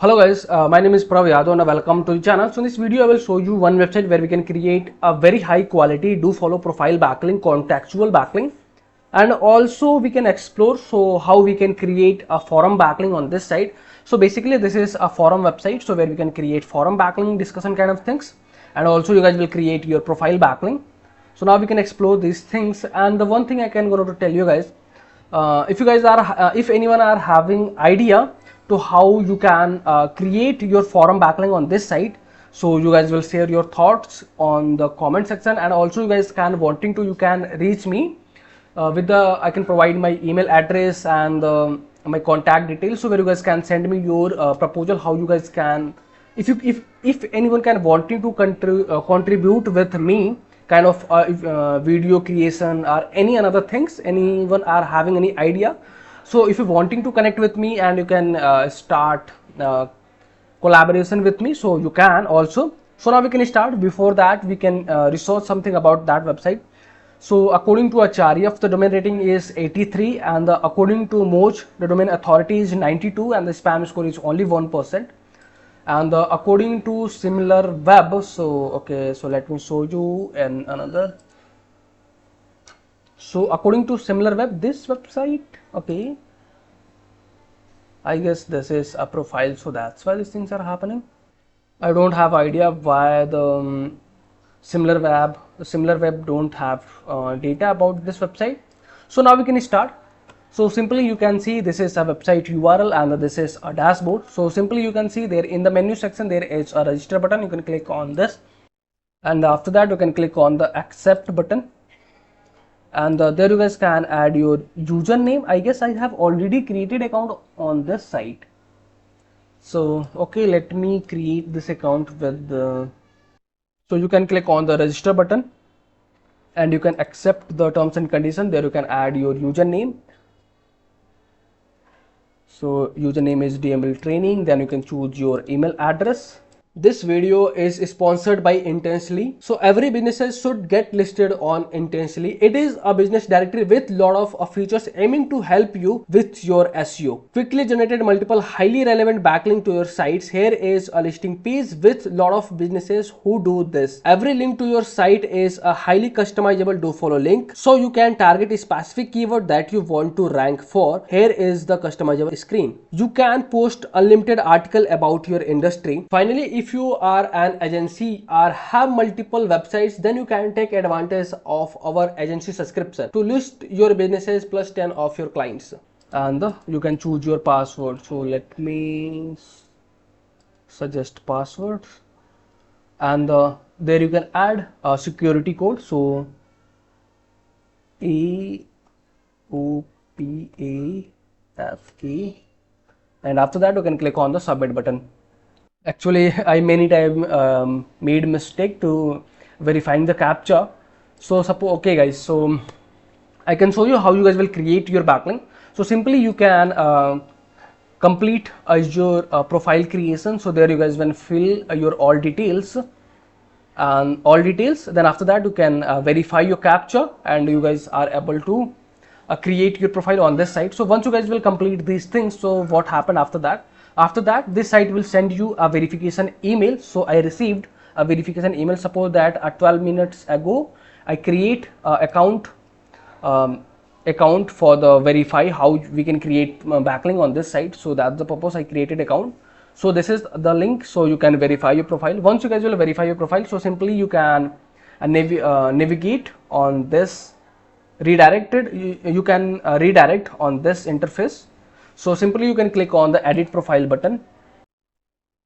Hello guys, my name is Prav Yadav and welcome to the channel. So in this video I will show you one website where we can create a very high quality Dofollow profile backlink, contextual backlink, and also we can explore how we can create a forum backlink on this site. So basically this is a forum website, so where we can create forum backlink discussion kind of things, and also you guys will create your profile backlink. So now we can explore these things, and the one thing I can go to tell you guys, if you guys are if anyone are having idea to how you can create your forum backlink on this site, so you guys will share your thoughts on the comment section, and also you guys can wanting to, you can reach me with the, I can provide my email address and my contact details, so where you guys can send me your proposal how you guys can, if anyone can wanting to contribute with me kind of video creation or any another things, anyone are having any idea. So if you wanting to connect with me and you can start collaboration with me, so you can also. So now we can start. Before that we can research something about that website. So according to Acharya, the domain rating is 83, and according to Moj, the domain authority is 92, and the spam score is only 1%. And according to similar web, so okay, so let me show you another. So according to similar web, this website, okay, I guess this is a profile, so that's why these things are happening. I don't have idea why the similar web don't have data about this website. So now we can start. So simply you can see this is a website URL and this is a dashboard. So simply you can see there in the menu section there is a register button. You can click on this, and after that you can click on the accept button, and there you guys can add your username. I guess I have already created account on this site. So okay, let me create this account with the, so you can click on the register button and you can accept the terms and conditions. There you can add your username. So username is DML training, then you can choose your email address. This video is sponsored by Intensely. So every business should get listed on Intensely. It is a business directory with lot of features aiming to help you with your SEO. Quickly generated multiple highly relevant backlink to your sites. Here is a listing page with lot of businesses who do this. Every link to your site is a highly customizable Dofollow link, so you can target a specific keyword that you want to rank for. Here is the customizable screen. You can post unlimited article about your industry. Finally, if you are an agency or have multiple websites, then you can take advantage of our agency subscription to list your businesses plus 10 of your clients, and you can choose your password. So let me suggest password, and there you can add a security code. So AOPAFK, and after that you can click on the submit button. Actually I many time made mistake to verifying the captcha. So suppose, okay guys, so I can show you how you guys will create your backlink. So simply you can complete your profile creation. So there you guys will fill your all details, and then after that you can verify your captcha, and you guys are able to create your profile on this site. So once you guys will complete these things, so what happened after that? After that, this site will send you a verification email. So I received a verification email. Suppose that 12 minutes ago I create account for the verify how we can create backlink on this site. So that's the purpose I created account. So this is the link, so you can verify your profile. Once you guys will verify your profile, so simply you can navigate on this redirected. You can redirect on this interface. So simply you can click on the edit profile button.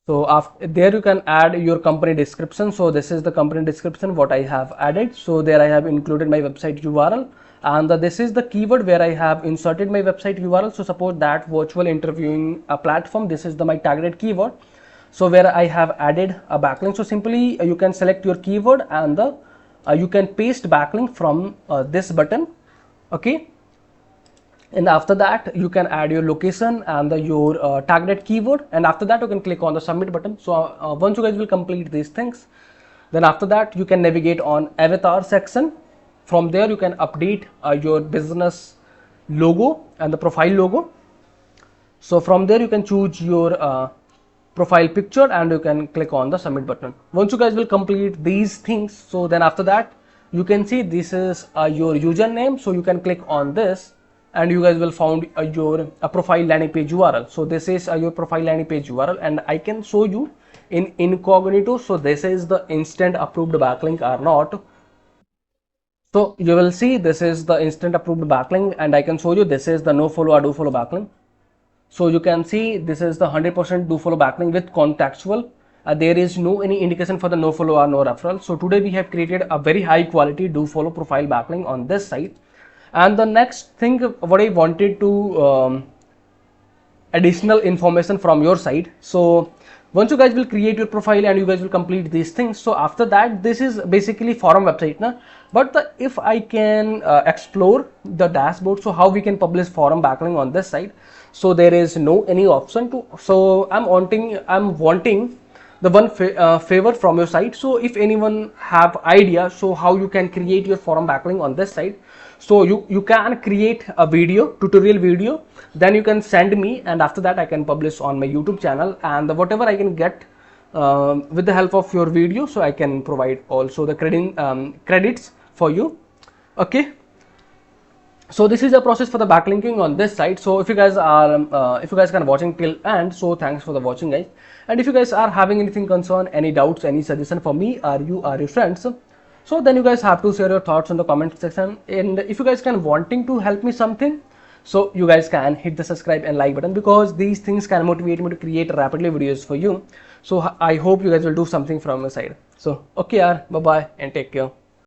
So after there you can add your company description. So this is the company description what I have added. So there I have included my website URL, and this is the keyword where I have inserted my website URL. So suppose that virtual interviewing platform, this is my targeted keyword. So where I have added a backlink. So simply you can select your keyword, and you can paste backlink from this button. Okay. And after that you can add your location and your targeted keyword, and after that you can click on the submit button. So once you guys will complete these things, then after that you can navigate on avatar section. From there you can update your business logo and the profile logo. So from there you can choose your profile picture, and you can click on the submit button. Once you guys will complete these things, so then after that you can see this is your username, so you can click on this and you guys will found your profile landing page URL. So this is your profile landing page URL, and I can show you in incognito. So this is the instant approved backlink or not. So you will see this is the instant approved backlink, and I can show you this is the no follow or do follow backlink. So you can see this is the 100% do follow backlink with contextual. There is no any indication for the no follow or no referral. So today we have created a very high quality do follow profile backlink on this site. And the next thing what I wanted to additional information from your side. So once you guys will create your profile and you guys will complete these things, so after that this is basically forum website na. But if I can explore the dashboard, so how we can publish forum backlink on this site, so there is no any option to. So I'm wanting the one favor from your site. So if anyone have idea, so how you can create your forum backlink on this site, so you can create a video, tutorial video, then you can send me, and after that I can publish on my YouTube channel, and whatever I can get with the help of your video, so I can provide also the credits for you. Okay, so this is the process for the backlinking on this site. So if you guys can watching till end, so thanks for the watching guys. And if you guys are having anything concern, any doubts, any suggestion for me or you or your friends, so then you guys have to share your thoughts in the comment section. And if you guys can wanting to help me something, so you guys can hit the subscribe and like button, because these things can motivate me to create rapidly videos for you. So I hope you guys will do something from your side. So okay, bye bye and take care.